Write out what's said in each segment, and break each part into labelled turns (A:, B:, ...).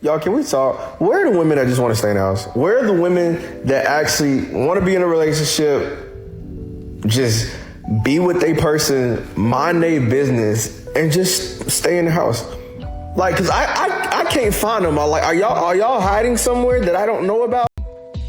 A: Y'all, can we talk? Where are the women that just want to stay in the house? Where are the women that actually want to be in a relationship, just be with their person, mind their business, and just stay in the house? Like, cause I can't find them. Are y'all hiding somewhere that I don't know about?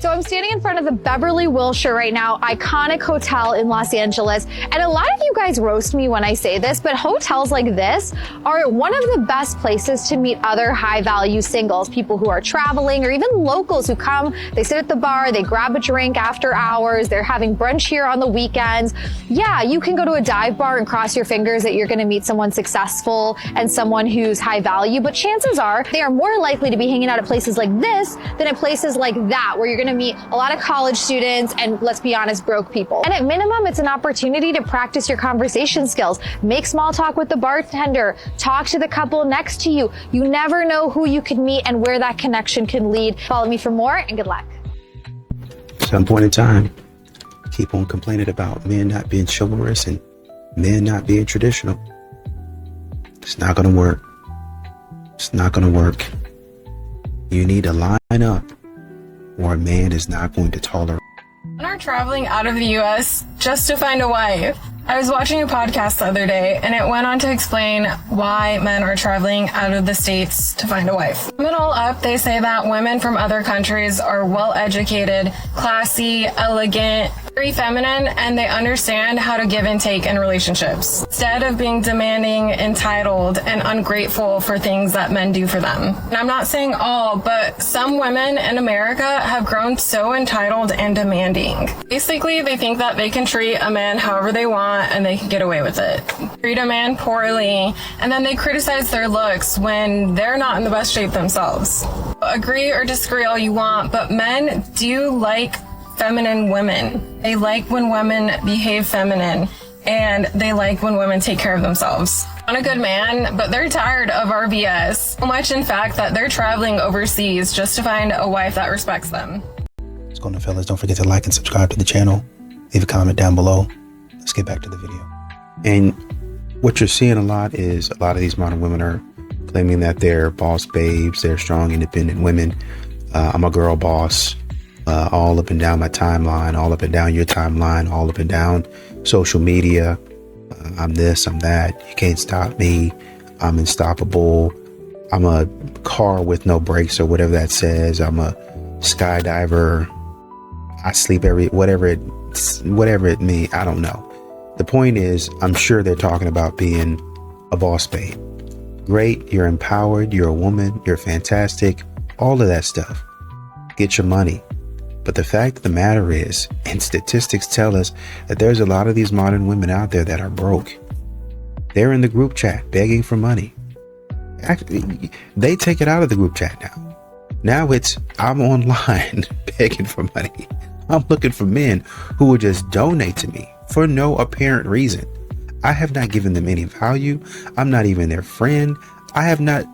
B: So I'm standing in front of the Beverly Wilshire right now, iconic hotel in Los Angeles. And a lot of you guys roast me when I say this, but hotels like this are one of the best places to meet other high value singles, people who are traveling or even locals who come, they sit at the bar, they grab a drink after hours, they're having brunch here on the weekends. Yeah, you can go to a dive bar and cross your fingers that you're gonna meet someone successful and someone who's high value, but chances are they are more likely to be hanging out at places like this than at places like that, where you're gonna meet a lot of college students and, let's be honest, broke people. And at minimum, it's an opportunity to practice your conversation skills. Make small talk with the bartender. Talk to the couple next to you. You never know who you could meet and where that connection can lead. Follow me for more, and good luck.
C: At some point in time, keep on complaining about men not being chivalrous and men not being traditional. It's not going to work. It's not going to work. You need to line up, or a man is not going to tolerate.
D: Men are traveling out of the U.S. just to find a wife. I was watching a podcast the other day, and it went on to explain why men are traveling out of the States to find a wife. Sum it all up, they say that women from other countries are well-educated, classy, elegant, very feminine, and they understand how to give and take in relationships, instead of being demanding, entitled, and ungrateful for things that men do for them. And I'm not saying all, but some women in America have grown so entitled and demanding. Basically, they think that they can treat a man however they want and they can get away with it. Treat a man poorly, and then they criticize their looks when they're not in the best shape themselves. Agree or disagree all you want, but men do like feminine women. They like when women behave feminine, and they like when women take care of themselves. Want a good man, but they're tired of our BS. So much, in fact, that they're traveling overseas just to find a wife that respects them.
C: What's going on, fellas? Don't forget to like and subscribe to the channel. Leave a comment down below. Let's get back to the video. And what you're seeing a lot is a lot of these modern women are claiming that they're boss babes, they're strong, independent women. I'm a girl boss, all up and down my timeline, all up and down your timeline, all up and down social media. I'm this, I'm that. You can't stop me. I'm unstoppable. I'm a car with no brakes, or whatever that says. I'm a skydiver. I sleep whatever it means. I don't know. The point is, I'm sure they're talking about being a boss babe. Great, you're empowered, you're a woman, you're fantastic, all of that stuff. Get your money. But the fact of the matter is, and statistics tell us, that there's a lot of these modern women out there that are broke. They're in the group chat begging for money. Actually, they take it out of the group chat now. Now it's, I'm online begging for money. I'm looking for men who will just donate to me for no apparent reason. I have not given them any value. I'm not even their friend. I have not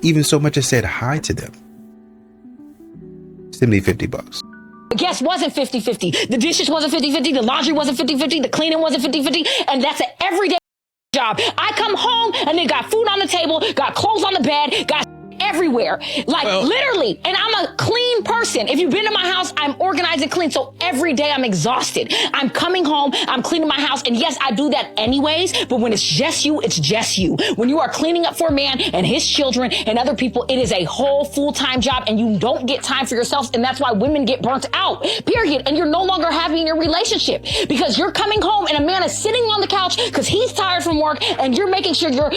C: even so much as said hi to them. Send me $50.
E: The guest wasn't 50-50. The dishes wasn't 50-50. The laundry wasn't 50-50. The cleaning wasn't 50-50. And that's an everyday job. I come home and they got food on the table, got clothes on the bed, got everywhere, like literally. And I'm a clean person. If you've been to my house, I'm organized and clean. So every day I'm exhausted. I'm coming home, I'm cleaning my house. And yes, I do that anyways. But when it's just you, it's just you. When you are cleaning up for a man and his children and other people, it is a whole full-time job, and you don't get time for yourselves. And that's why women get burnt out, period. And you're no longer having your relationship because you're coming home and a man is sitting on the couch because he's tired from work, and you're making sure you're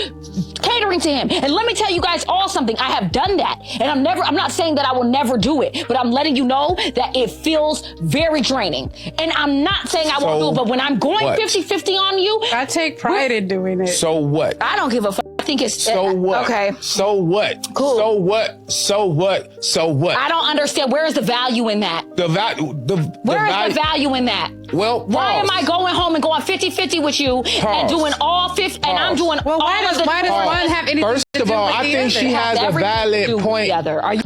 E: catering to him. And let me tell you guys all something. I have done that, and I'm not saying that I will never do it, but I'm letting you know that it feels very draining. And I'm not saying I won't do it, but when I'm going 50-50 on you,
F: I take pride in doing it.
G: So what?
E: I don't give a fuck. I think it's
G: so what?
E: Okay.
G: So what?
E: Cool.
G: So what? So what? So what?
E: I don't understand. Where is the value in that?
G: Where
E: is the value in that?
G: Well,
E: why am I going home and going 50-50 with you and doing all 50 and I'm doing all
F: why does one have anything
G: First
F: to
G: of
F: do
G: all,
F: with
G: I
F: the
G: think
F: other?
G: she has a valid point.
E: Are you?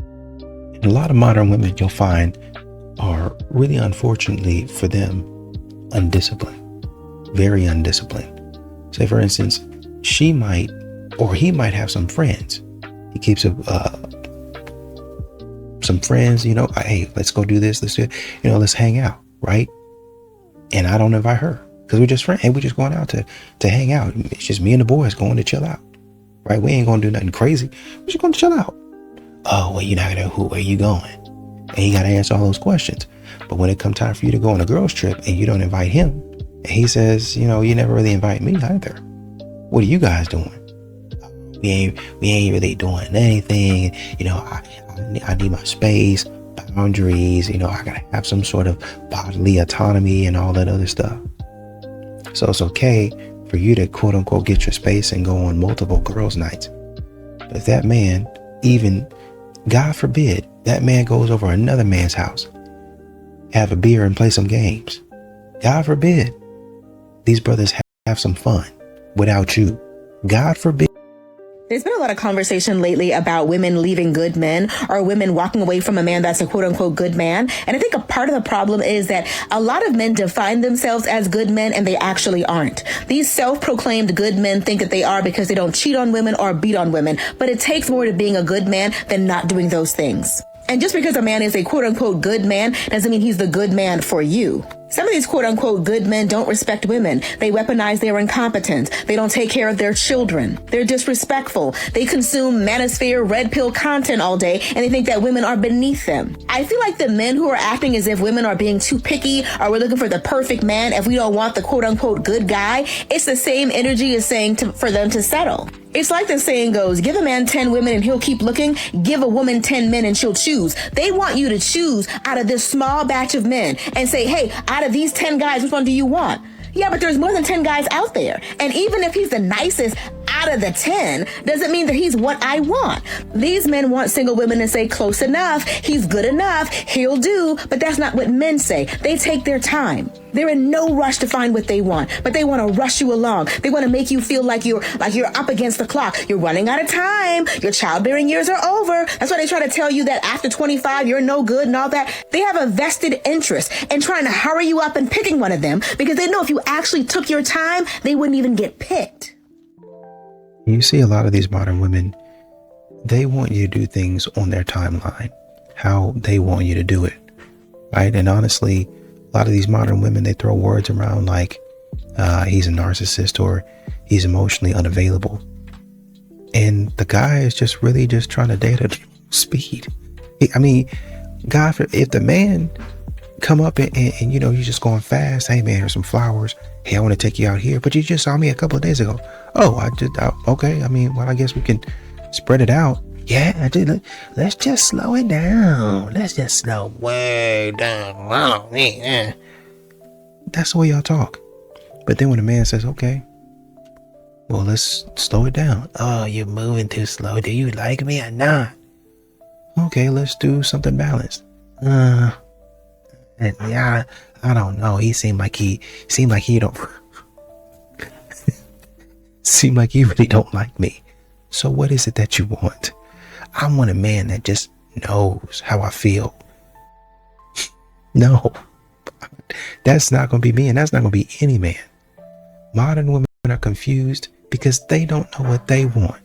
C: And a lot of modern women, you'll find, are really, unfortunately for them, undisciplined, very undisciplined. Say, for instance, she might, or he might have some friends. He keeps a some friends, you know, hey, let's go do this, let's do it, you know, let's hang out, right? And I don't invite her because we're just friends. Hey, we're just going out to hang out. It's just me and the boys going to chill out, right? We ain't gonna do nothing crazy. We're just going to chill out. Oh, well, you're not gonna, where you going? And you gotta answer all those questions. But when it comes time for you to go on a girls trip and you don't invite him, and he says, you know, you never really invite me either. What are you guys doing? We ain't really doing anything. You know, I need my space, boundaries. You know, I gotta have some sort of bodily autonomy and all that other stuff. So it's okay for you to quote unquote get your space and go on multiple girls' nights. But if that man, even God forbid, that man goes over another man's house, have a beer and play some games. God forbid, these brothers have some fun without you. God forbid.
H: There's been a lot of conversation lately about women leaving good men or women walking away from a man that's a quote unquote good man. And I think a part of the problem is that a lot of men define themselves as good men and they actually aren't. These self-proclaimed good men think that they are because they don't cheat on women or beat on women. But it takes more to being a good man than not doing those things. And just because a man is a quote unquote good man doesn't mean he's the good man for you. Some of these quote unquote good men don't respect women. They weaponize their incompetence. They don't take care of their children. They're disrespectful. They consume manosphere, red pill content all day, and they think that women are beneath them. I feel like the men who are acting as if women are being too picky or we're looking for the perfect man if we don't want the quote unquote good guy, it's the same energy as saying for them to settle. It's like the saying goes, give a man 10 women and he'll keep looking. Give a woman 10 men and she'll choose. They want you to choose out of this small batch of men and say, hey, out of these 10 guys, which one do you want? Yeah, but there's more than 10 guys out there. And even if he's the nicest out of the 10, doesn't mean that he's what I want. These men want single women to say close enough, he's good enough, he'll do, but that's not what men say. They take their time. They're in no rush to find what they want, but they want to rush you along. They want to make you feel like you're up against the clock. You're running out of time. Your childbearing years are over. That's why they try to tell you that after 25, you're no good and all that. They have a vested interest in trying to hurry you up and picking one of them because they know if you actually took your time, they wouldn't even get picked.
C: You see a lot of these modern women, they want you to do things on their timeline, how they want you to do it, right? And honestly, a lot of these modern women, they throw words around like he's a narcissist or he's emotionally unavailable. And the guy is just really just trying to date at speed. I mean, God, if the man come up and you know, you're just going fast. Hey man, here's some flowers. Hey, I want to take you out here. But you just saw me a couple of days ago. Oh, okay. I mean, well, I guess we can spread it out. Yeah, let's just slow it down. Let's just slow way down. Oh, man. That's the way y'all talk. But then when a man says, okay, well, let's slow it down. Oh, you're moving too slow. Do you like me or not? Okay, let's do something balanced. And yeah, I don't know. He seemed like he don't seem like he really don't like me. So what is it that you want? I want a man that just knows how I feel. No, that's not going to be me, and that's not going to be any man. Modern women are confused because they don't know what they want.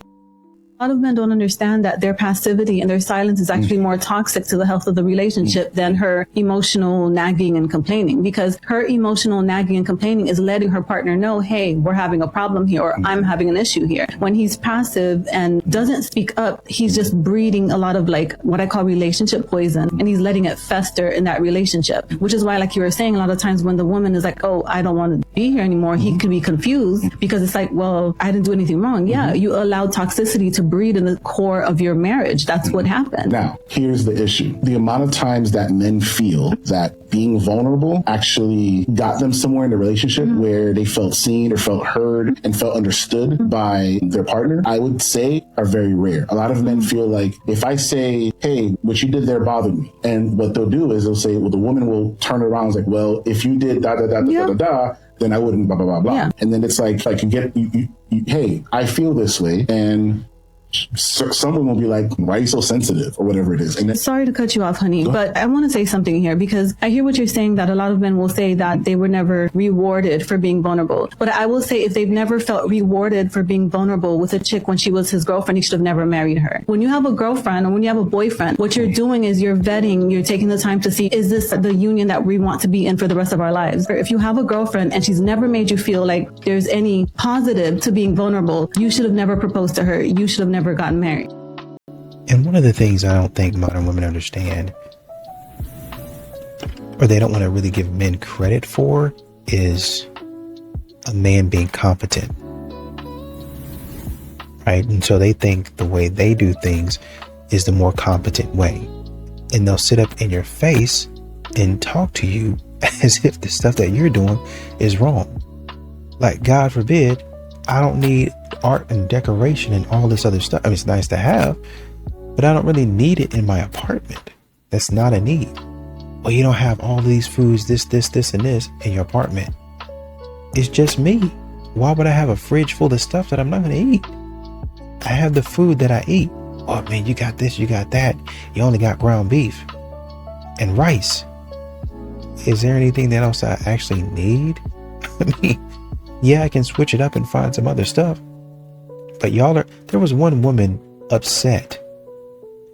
I: A lot of men don't understand that their passivity and their silence is actually more toxic to the health of the relationship than her emotional nagging and complaining, because her emotional nagging and complaining is letting her partner know, hey, we're having a problem here, or I'm having an issue here. When he's passive and doesn't speak up, he's just breeding a lot of like what I call relationship poison, and he's letting it fester in that relationship, which is why, like you were saying, a lot of times when the woman is like, oh, I don't want to be here anymore, he could be confused because it's like, well, I didn't do anything wrong. Yeah, you allowed toxicity to breed in the core of your marriage. That's what happened.
J: Now, here's the issue. The amount of times that men feel that being vulnerable actually got them somewhere in the relationship where they felt seen or felt heard and felt understood by their partner, I would say are very rare. A lot of men feel like if I say, hey, what you did there bothered me. And what they'll do is they'll say, well, the woman will turn around and like, well, if you did da da da da da da, then I wouldn't blah blah blah blah. And then it's like you get hey, I feel this way, and Some women will be like, why are you so sensitive, or whatever it is. And
I: Sorry to cut you off, honey, but I want to say something here, because I hear what you're saying, that a lot of men will say that they were never rewarded for being vulnerable. But I will say, if they've never felt rewarded for being vulnerable with a chick when she was his girlfriend, he should have never married her. When you have a girlfriend or when you have a boyfriend, what you're doing is you're vetting, you're taking the time to see, is this the union that we want to be in for the rest of our lives? Or if you have a girlfriend and she's never made you feel like there's any positive to being vulnerable, you should have never proposed to her. You should have never gotten married.
C: And one of the things I don't think modern women understand, or they don't want to really give men credit for, is a man being competent. Right? And so they think the way they do things is the more competent way. And they'll sit up in your face and talk to you as if the stuff that you're doing is wrong. Like, God forbid, I don't need art and decoration and all this other stuff. I mean, it's nice to have, but I don't really need it in my apartment. That's not a need. Well, you don't have all these foods, this, and this in your apartment. It's just me. Why would I have a fridge full of stuff that I'm not going to eat? I have the food that I eat. Oh man, you got this, you got that. You only got ground beef and rice. Is there anything else I actually need? I mean, yeah, I can switch it up and find some other stuff. But there was one woman upset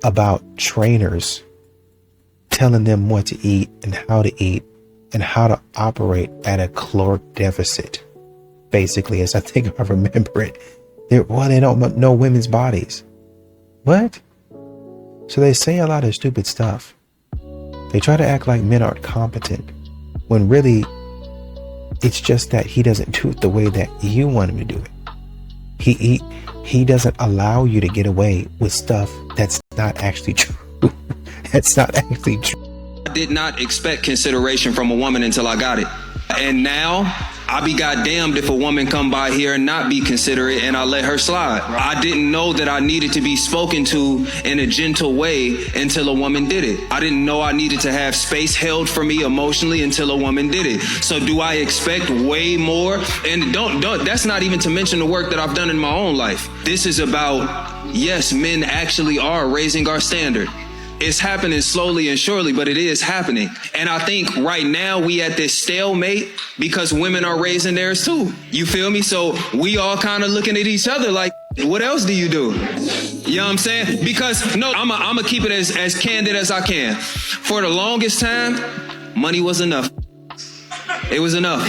C: about trainers telling them what to eat and how to operate at a caloric deficit. Basically, as I think I remember it. They don't know women's bodies. What? So they say a lot of stupid stuff. They try to act like men aren't competent, when really it's just that he doesn't do it the way that you want him to do it. He doesn't allow you to get away with stuff that's not actually true. That's not actually true.
K: I did not expect consideration from a woman until I got it. And now I be goddamned if a woman come by here and not be considerate and I let her slide. I didn't know that I needed to be spoken to in a gentle way until a woman did it. I didn't know I needed to have space held for me emotionally until a woman did it. So do I expect way more? And don't that's not even to mention the work that I've done in my own life. This is about, yes, men actually are raising our standard. It's happening slowly and surely, but it is happening. And I think right now we at this stalemate because women are raising theirs too. You feel me? So we all kind of looking at each other like, what else do you do? You know what I'm saying? Because no, I'm gonna keep it as candid as I can. For the longest time, money was enough. It was enough.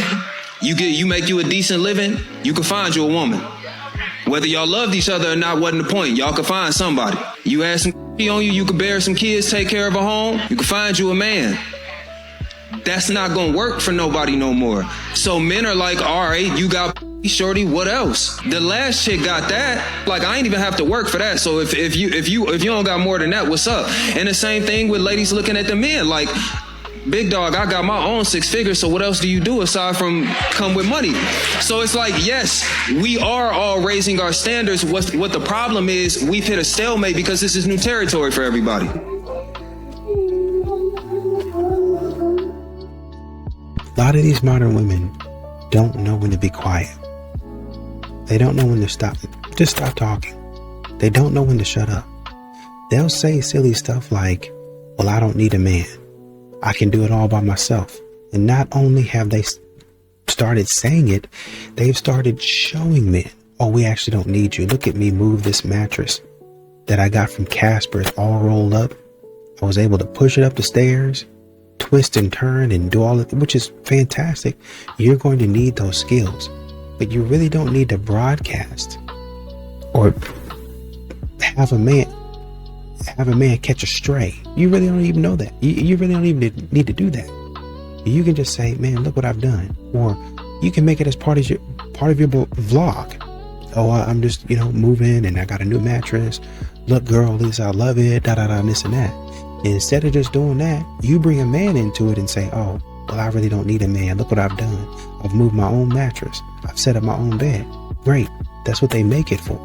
K: You make you a decent living, you can find you a woman. Whether y'all loved each other or not wasn't the point. Y'all could find somebody. You had some on you, you could bear some kids, take care of a home, you could find you a man. That's not gonna work for nobody no more. So men are like, all right, you got shorty, what else? The last chick got that. Like, I ain't even have to work for that. So if you don't got more than that, what's up? And the same thing with ladies looking at the men like, big dog, I got my own 6 figures, so what else do you do aside from come with money? So it's like, yes, we are all raising our standards. What the problem is, we've hit a stalemate because this is new territory for everybody.
C: A lot of these modern women don't know when to be quiet. They don't know when to stop talking. They don't know when to shut up. They'll say silly stuff like, well, I don't need a man. I can do it all by myself. And not only have they started saying it, they've started showing men, oh, we actually don't need you. Look at me move this mattress that I got from Casper. It's all rolled up. I was able to push it up the stairs, twist and turn and do all of it, which is fantastic. You're going to need those skills, but you really don't need to broadcast or have a man catch a stray. You really don't even know that. You really don't even need to do that. You can just say, man, look what I've done. Or you can make it as part of your vlog. Oh, I'm just, moving and I got a new mattress. Look, girl, this, I love it, this and that. And instead of just doing that, you bring a man into it and say, oh, well, I really don't need a man. Look what I've done. I've moved my own mattress. I've set up my own bed. Great. That's what they make it for.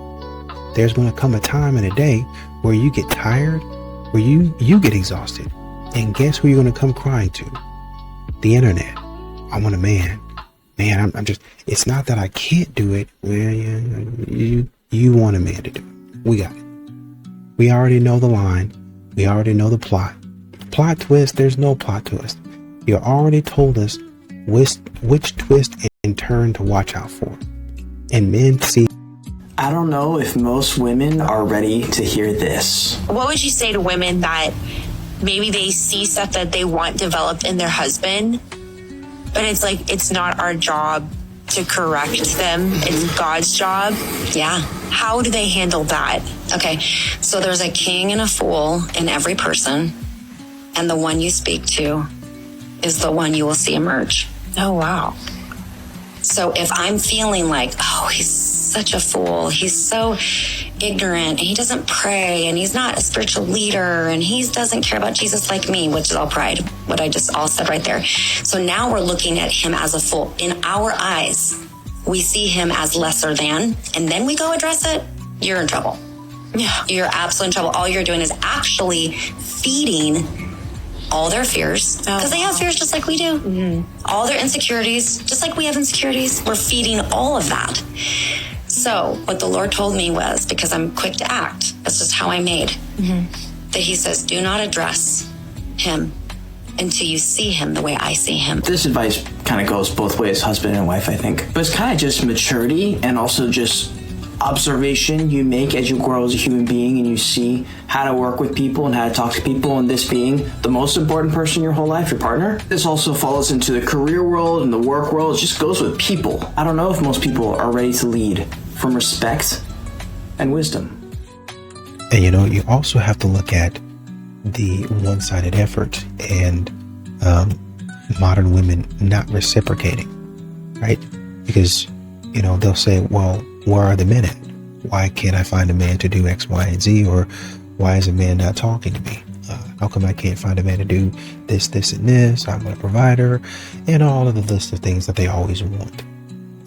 C: There's going to come a time and a day where you get tired, where you get exhausted. And guess who you're going to come crying to? The internet. I want a man. Man, I'm just, it's not that I can't do it. Well, you want a man to do it. We got it. We already know the line. We already know the plot. Plot twist, there's no plot twist. You already told us which twist and turn to watch out for. And men see.
L: I don't know if most women are ready to hear this.
M: What would you say to women that maybe they see stuff that they want developed in their husband, but it's like, it's not our job to correct them, it's God's job? Yeah. How do they handle that? Okay, so there's a king and a fool in every person, and the one you speak to is the one you will see emerge. Oh, wow. So if I'm feeling like, oh, he's such a fool, he's so ignorant, and he doesn't pray, and he's not a spiritual leader, and he doesn't care about Jesus like me, which is all pride, what I just all said right there. So now we're looking at him as a fool. In our eyes, we see him as lesser than, and then we go address it, you're in trouble. Yeah. You're absolutely in trouble. All you're doing is actually feeding all their fears, because they have fears just like we do. Mm-hmm. All their insecurities, just like we have insecurities, we're feeding all of that. So what the Lord told me was, because I'm quick to act, that's just how I'm made, that he says, do not address him until you see him the way I see him.
L: This advice kind of goes both ways, husband and wife, I think. But it's kind of just maturity and also just observation you make as you grow as a human being, and you see how to work with people and how to talk to people, and this being the most important person in your whole life, your partner. This also follows into the career world and the work world. It just goes with people. I don't know if most people are ready to lead from respect and wisdom.
C: And you also have to look at the one-sided effort and modern women not reciprocating, right? Because they'll say, well, where are the men at? Why can't I find a man to do X, Y, and Z? Or why is a man not talking to me? How come I can't find a man to do this, this, and this? I'm a provider, and all of the list of things that they always want.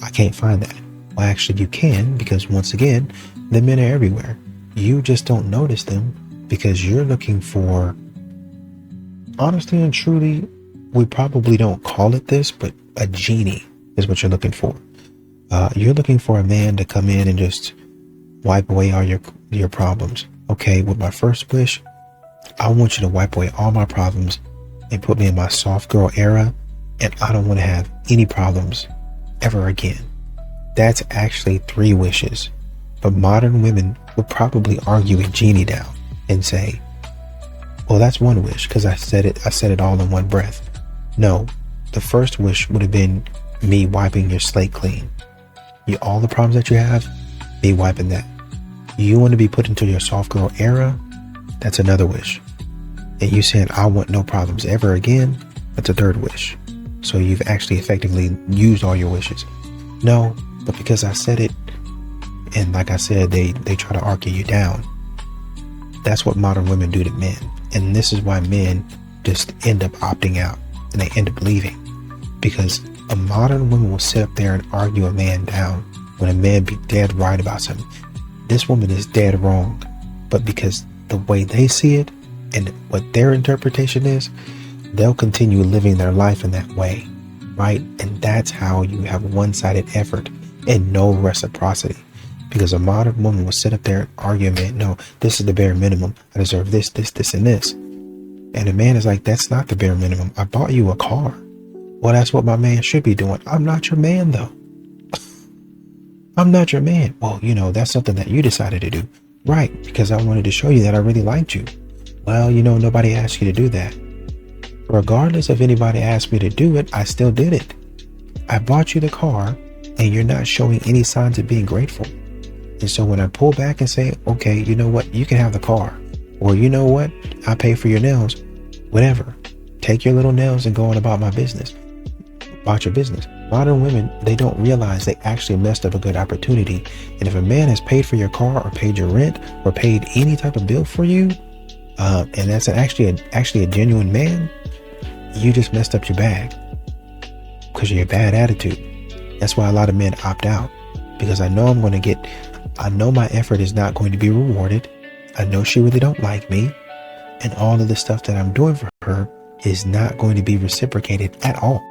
C: I can't find that. Well, actually, you can, because once again, the men are everywhere. You just don't notice them because you're looking for, honestly and truly, we probably don't call it this, but a genie is what you're looking for. You're looking for a man to come in and just wipe away all your problems. Okay, with my first wish, I want you to wipe away all my problems and put me in my soft girl era, and I don't want to have any problems ever again. That's actually 3 wishes. But modern women would probably argue a genie down and say, well, that's 1 wish because I said it all in one breath. No, the first wish would have been me wiping your slate clean. All the problems that you have, me wiping that. You want to be put into your soft girl era? That's another wish. And you saying, I want no problems ever again? That's a 3rd wish. So you've actually effectively used all your wishes. No, but because I said it, and like I said, they try to argue you down. That's what modern women do to men. And this is why men just end up opting out and they end up leaving. Because a modern woman will sit up there and argue a man down when a man be dead right about something. This woman is dead wrong. But because the way they see it and what their interpretation is, they'll continue living their life in that way, right? And that's how you have one-sided effort and no reciprocity. Because a modern woman will sit up there and argue, man, no, this is the bare minimum. I deserve this, this, this, and this. And a man is like, that's not the bare minimum. I bought you a car. Well, that's what my man should be doing. I'm not your man, though. I'm not your man. Well, that's something that you decided to do. Right, because I wanted to show you that I really liked you. Well, nobody asked you to do that. Regardless if anybody asked me to do it, I still did it. I bought you the car, and you're not showing any signs of being grateful. And so when I pull back and say, okay, you know what? You can have the car. Or you know what? I pay for your nails. Whatever. Take your little nails and go on about my business. About your business. Modern women, they don't realize they actually messed up a good opportunity. And if a man has paid for your car or paid your rent or paid any type of bill for you, and that's actually a genuine man, you just messed up your bag because of your bad attitude. That's why a lot of men opt out, because I know my effort is not going to be rewarded. I know she really don't like me, and all of the stuff that I'm doing for her is not going to be reciprocated at all.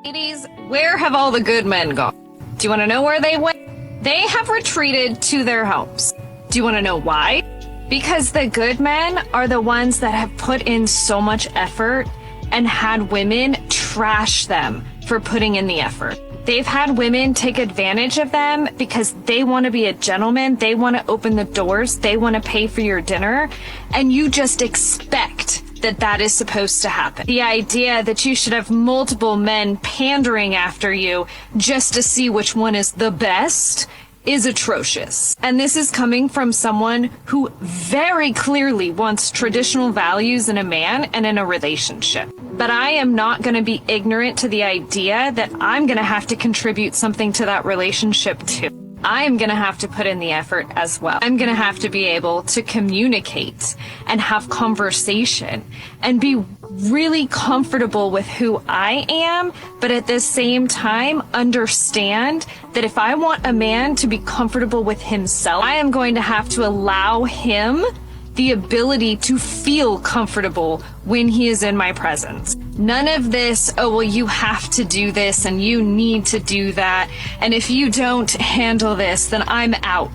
N: Ladies, where have all the good men gone? Do you want to know where they went? They have retreated to their homes. Do you want to know why? Because the good men are the ones that have put in so much effort and had women trash them for putting in the effort. They've had women take advantage of them because they want to be a gentleman, they want to open the doors, they want to pay for your dinner, and you just expect that is supposed to happen. The idea that you should have multiple men pandering after you just to see which one is the best is atrocious. And this is coming from someone who very clearly wants traditional values in a man and in a relationship. But I am not going to be ignorant to the idea that I'm going to have to contribute something to that relationship too. I am going to have to put in the effort as well. I'm going to have to be able to communicate and have conversation and be really comfortable with who I am, but at the same time understand that if I want a man to be comfortable with himself, I am going to have to allow him the ability to feel comfortable when he is in my presence. None of this, oh, well, you have to do this and you need to do that. And if you don't handle this, then I'm out.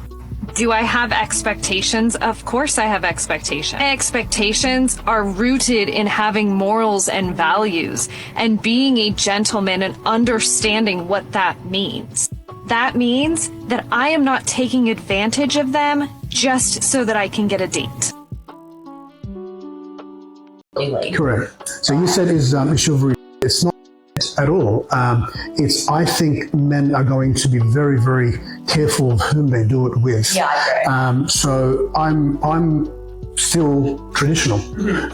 N: Do I have expectations? Of course I have expectations. My expectations are rooted in having morals and values and being a gentleman and understanding what that means. That means that I am not taking advantage of them just so that I can get a date.
O: Correct. So you said is chivalry. It's not at all. I think men are going to be very, very careful of whom they do it with.
P: Yeah, I agree.
O: So I'm still traditional.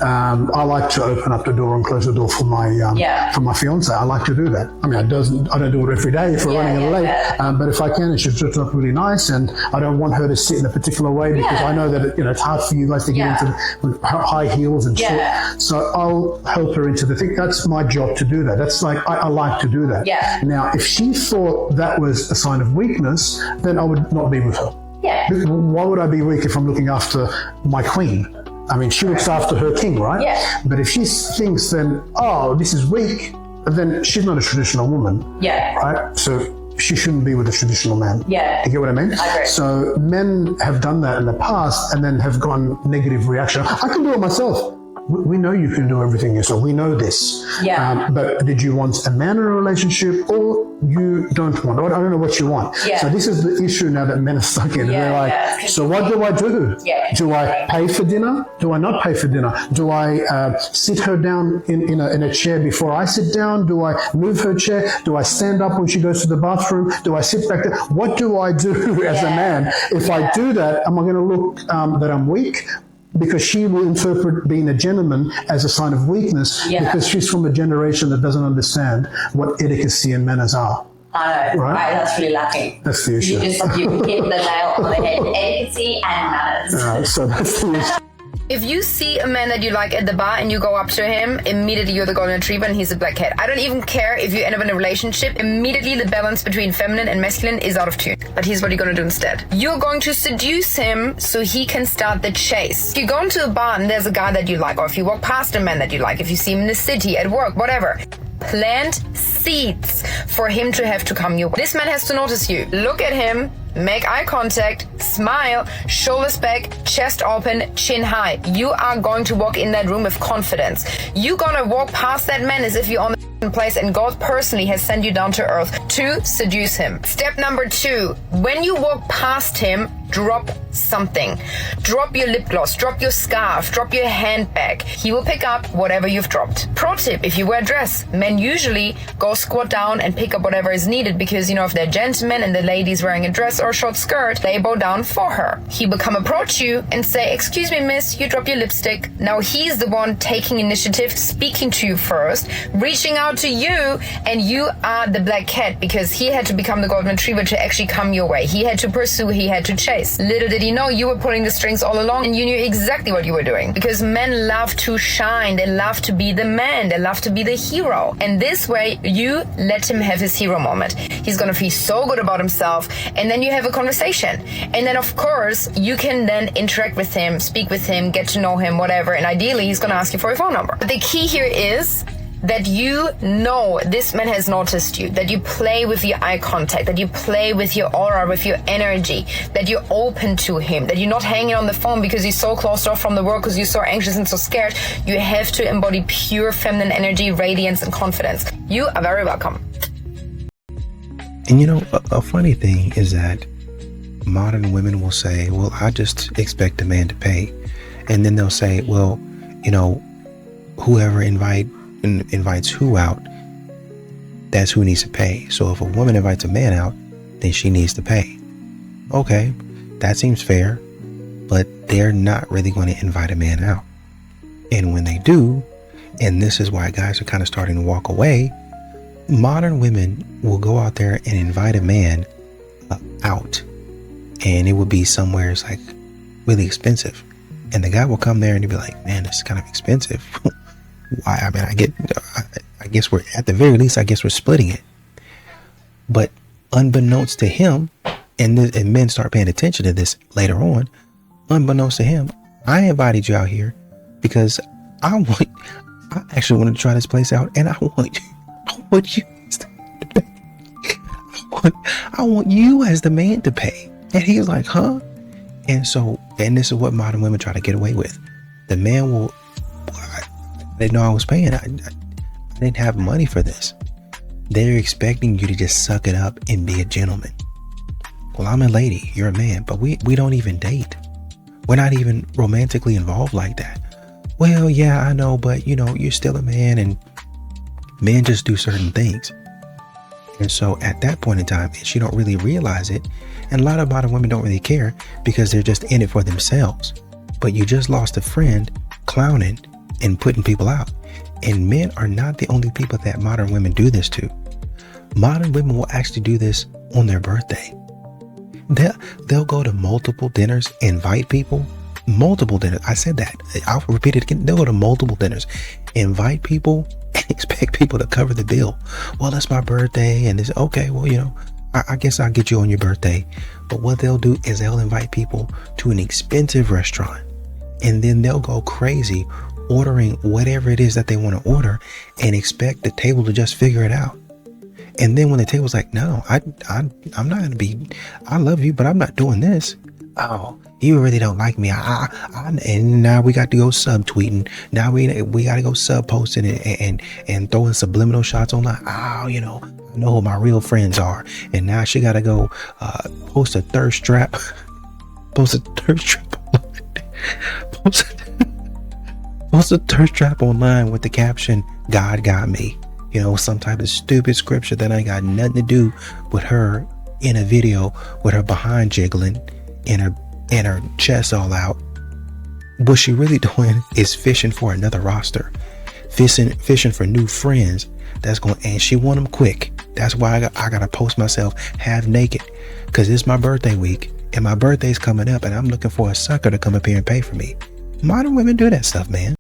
O: I like to open up the door and close the door for my fiance. I like to do that. I mean, I don't do it every day if we're running late, but if I can, it should dress up really nice, and I don't want her to sit in a particular way because I know that it's hard for you guys to get into with high heels and shit. So I'll help her into the thing. That's my job to do that. That's like I like to do that. Now, if she thought that was a sign of weakness, then I would not be with her. Why would I be weak if I'm looking after my queen? I mean, she looks after her king, right? But if she thinks then, oh, this is weak, then she's not a traditional woman. Right? So she shouldn't be with a traditional man. You get what I mean?
P: I agree.
O: So men have done that in the past and then have gone negative reaction. I can do it myself. We know you can do everything yourself. We know this. But did you want a man in a relationship or you don't want? I don't know what you want. So this is the issue now that men are stuck in. They're like, so what do I do? Do I pay for dinner? Do I not pay for dinner? Do I sit her down in a chair before I sit down? Do I move her chair? Do I stand up when she goes to the bathroom? Do I sit back there? What do I do as a man? If I do that, am I going to look that I'm weak? Because she will interpret being a gentleman as a sign of weakness because she's from a generation that doesn't understand what etiquette and manners are.
P: I know, right? That's really lacking.
O: That's the issue.
P: You hit the nail on the head. Etiquette and manners.
O: So that's the issue.
Q: If you see a man that you like at the bar and you go up to him, immediately you're the golden retriever and he's a black cat. I don't even care if you end up in a relationship. Immediately the balance between feminine and masculine is out of tune. But here's what you're going to do instead. You're going to seduce him so he can start the chase. If you go into a bar and there's a guy that you like, or if you walk past a man that you like, if you see him in the city, at work, whatever, plant seeds for him to have to come your way. This man has to notice you. Look at him. Make eye contact, smile, shoulders back, chest open, chin high. You are going to walk in that room with confidence. You're gonna walk past that man as if you're on the place and God personally has sent you down to earth to seduce him. Step number 2, when you walk past him, drop something. Drop your lip gloss, drop your scarf, drop your handbag. He will pick up whatever you've dropped. Pro tip, if you wear a dress, men usually go squat down and pick up whatever is needed because, if they're gentlemen and the lady's wearing a dress or a short skirt, they bow down for her. He will come approach you and say, excuse me, miss, you drop your lipstick. Now he's the one taking initiative, speaking to you first, reaching out to you, and you are the black cat because he had to become the golden retriever to actually come your way. He had to pursue, he had to chase. Little did he know you were pulling the strings all along and you knew exactly what you were doing because men love to shine. They love to be the man. They love to be the hero. And this way you let him have his hero moment. He's going to feel so good about himself, and then you have a conversation. And then of course you can then interact with him, speak with him, get to know him, whatever. And ideally he's going to ask you for your phone number. But the key here is that you know this man has noticed you, that you play with your eye contact, that you play with your aura, with your energy, that you're open to him, that you're not hanging on the phone because you're so closed off from the world because you're so anxious and so scared. You have to embody pure feminine energy, radiance, and confidence. You are very welcome.
C: And you know, a funny thing is that modern women will say, well, I just expect a man to pay. And then they'll say, well, you know, whoever invites who out, that's who needs to pay. So if a woman invites a man out, then she needs to pay. Okay, that seems fair, but they're not really going to invite a man out. And when they do, and this is why guys are kind of starting to walk away, modern women will go out there and invite a man out, and it would be somewhere it's like really expensive. And the guy will come there and he'll be like, man, this is kind of expensive. Why? I mean, I guess we're, at the very least, I guess we're splitting it. But unbeknownst to him, and men start paying attention to this later on, unbeknownst to him, I invited you out here because I actually wanted to try this place out, and I want you I want you as the man to pay. And he was like, huh? And so, and this is what modern women try to get away with. The man will, they know I was paying. I didn't have money for this. They're expecting you to just suck it up and be a gentleman. Well, I'm a lady, you're a man, but we don't even date. We're not even romantically involved like that. Well, yeah, I know, but you know, you're still a man, and men just do certain things. And so at that point in time, and she don't really realize it, and a lot of modern women don't really care because they're just in it for themselves. But you just lost a friend clowning and putting people out. And men are not the only people that modern women do this to. Modern women will actually do this on their birthday. They'll go to multiple dinners, invite people, multiple dinners. I said that. I'll repeat it again. They'll go to multiple dinners, invite people, and expect people to cover the bill. Well, it's my birthday, and it's okay. Well, you know, I guess I'll get you on your birthday. But what they'll do is they'll invite people to an expensive restaurant, and then they'll go crazy ordering whatever it is that they want to order and expect the table to just figure it out. And then when the table's like, no, I'm not going to be, I love you, but I'm not doing this. Oh, you really don't like me. And now we got to go subtweeting. Now we got to go sub posting and throwing subliminal shots online. Oh, you know, I know who my real friends are. And now she got to go post a thirst trap. Post a thirst trap online. Post a thirst trap online with the caption, God got me. You know, some type of stupid scripture that ain't got nothing to do with her in a video with her behind jiggling and her chest all out. What she really doing is fishing for another roster, fishing for new friends. That's going, and she want them quick. That's why I gotta post myself half naked, because it's my birthday week and my birthday's coming up, and I'm looking for a sucker to come up here and pay for me. Modern women do that stuff, man.